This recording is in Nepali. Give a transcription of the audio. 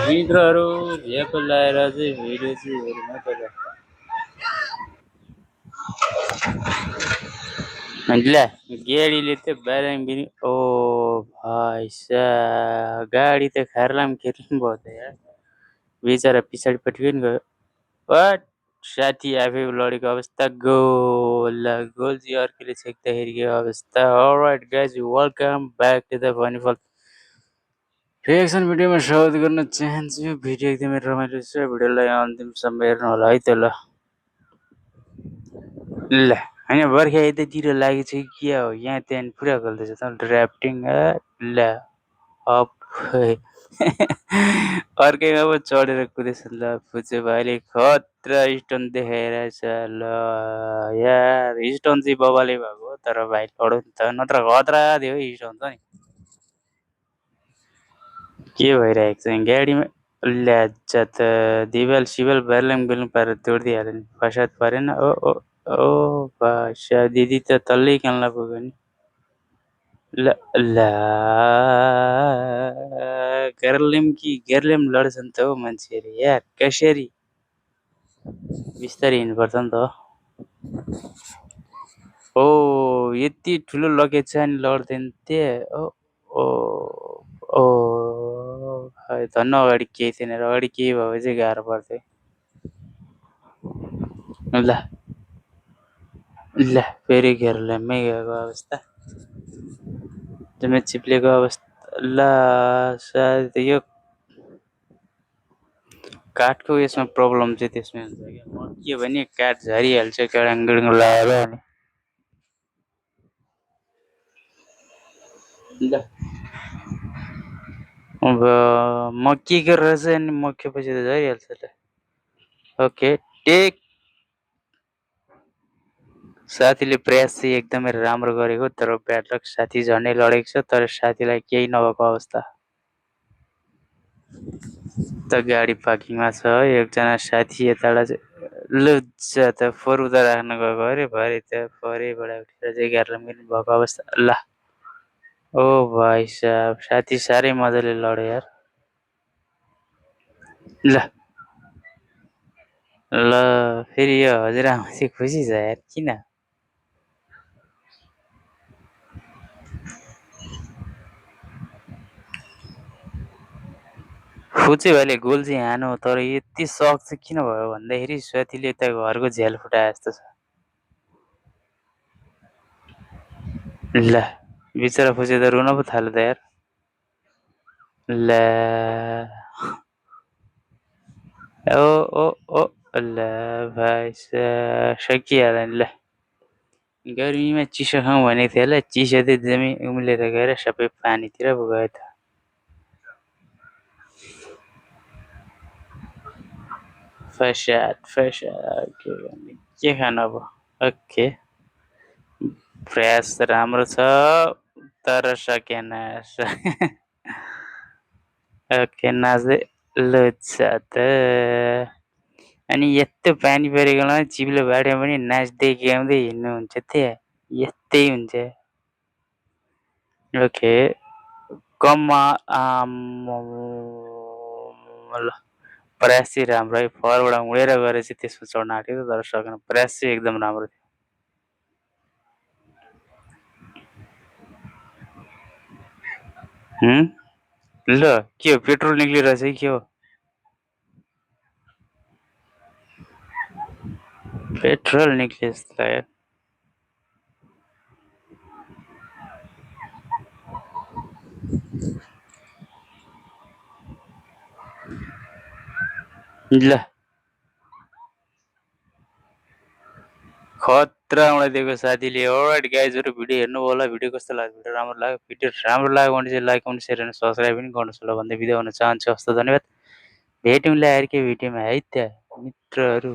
मित्रहरू झ्याप लाएर चाहिँ भिडियो चाहिँ हेर्न पर्छ ल गाडीले त बाराङ पनि ओ भाइ गाडी त खार्लाम खेर्लाम भयो त यार बेचारा पछाडिपट्टि पनि गयो बट साथी आफै लडेको अवस्था गोल गोल चाहिँ अर्कोले छेक्दाखेरिको अवस्था alright guys welcome back to the funny reaction भिडियोमा स्वागत गर्न चाहन्छु। भिडियो एकदमै रमाइलो छ, भिडियोलाई अन्तिमसम्म हेर्नु होला है त। ल होइन बर्खा यतातिर लागेको छ कि के हो, यहाँ त्यहाँ पुरा गल्दैछ त ड्राफ्टिङ ल अप अर्कैमा पो चढेर कुदेछ ल फुचे भाइले खतरा स्टोन देखाइरहेछ ल यार स्टोन चाहिँ बबाले भएको तर भाइ लडो नि त नत्र खतरा थियो स्टोन त नि के भइरहेको छ गाडीमा ल्याजा त दिवाल सिवाल बेर्लङ बेर्लङ पारेर तोडिदिइहाल्यो नि फसाद परेन ओ ओ ओ भाषा दिदी त तल्लै कान्ला पुग्यो नि ल ल गेर्लेम लड्छन् त हौ मान्छेहरू यार कसरी बिस्तारै हिँड्नुपर्छ नि त ओ यति ठुलो लगेज छ नि लड्दैन त्यहाँ ओ ओ धन्न अगाडि केही थिएन र अगाडि केही भयो चाहिँ गाह्रो पर्थ्यो ल ल फेरि गेर्लेममै गएको अवस्था जम्मै चिप्लेको अवस्था ल सायद यो काठको यसमा प्रब्लम चाहिँ त्यसमै हुन्छ क्या के भने काठ झरिहाल्छ गडाङ लगाएर अनि ल अब म के गरेर चाहिँ अनि मक्केपछि त झरिहाल्छ ल ओके टेक साथीले प्रयास चाहिँ एकदमै राम्रो गरेको तर ब्याड लक साथी झन्डै लडेको छ तर साथीलाई केही नभएको अवस्था त गाडी पार्किङमा छ एकजना साथी यताबाट चाहिँ लुच्चा त फोर उता राख्न गएको अरे भरे त फरेबाट उठेर चाहिँ गार्लम भएको अवस्था ल ओ भाइ साहब साथी साह्रै मजाले लड्यो यार ल ल फेरि यो हजुरआमा चाहिँ खुसी छ यार किन फुचे भाइले गोल चाहिँ हानो तर यति सक चाहिँ किन भयो भन्दाखेरि साथीले त घरको झ्याल फुटाए जस्तो छ ल बिचरा फुचे त रुन पो थाल्यो त यार ल ओ ओ ओ ल भाइ सकिहाल्यो नि ल गर्मीमा चिसो खाउँ भनेको थियो होला चिसो चाहिँ जम्मै उम्लेर गएर सबै पानीतिर पो गयो त फसाद के खानु अब ओके प्रयास राम्रो छ तर सकेन ओके नाच्दै लुच्चा त अनि यस्तो पानी परेकोमा चिप्लो बाटोमा पनि नाच्दै गाउँदै हिँड्नुहुन्छ त्यहाँ यस्तै हुन्छ ओके कममा ल प्रयास चाहिँ राम्रो है फरबाट उडेर गएर चाहिँ त्यसमा चढ्न आँटेको तर सकेन प्रयास चाहिँ एकदम राम्रो थियो ल के हो पेट्रोल निक्लिरहेछ कि के हो पेट्रोल निक्ले जस्तो लाग्यो ल खतरा उडाइदिएको साथीले अलराइट गाइजहरु भिडियो हेर्नु होला भिडियो कस्तो लाग्यो भिडियो राम्रो लाग्यो भने चाहिँ लाइक कमेन्ट शेयर र सब्स्क्राइब पनि गर्नुहोस् होला भन्दै बिदा हुन चाहन्छु हस्त धन्यवाद भेटौँला अर्को भिडियोमा है त मित्रहरू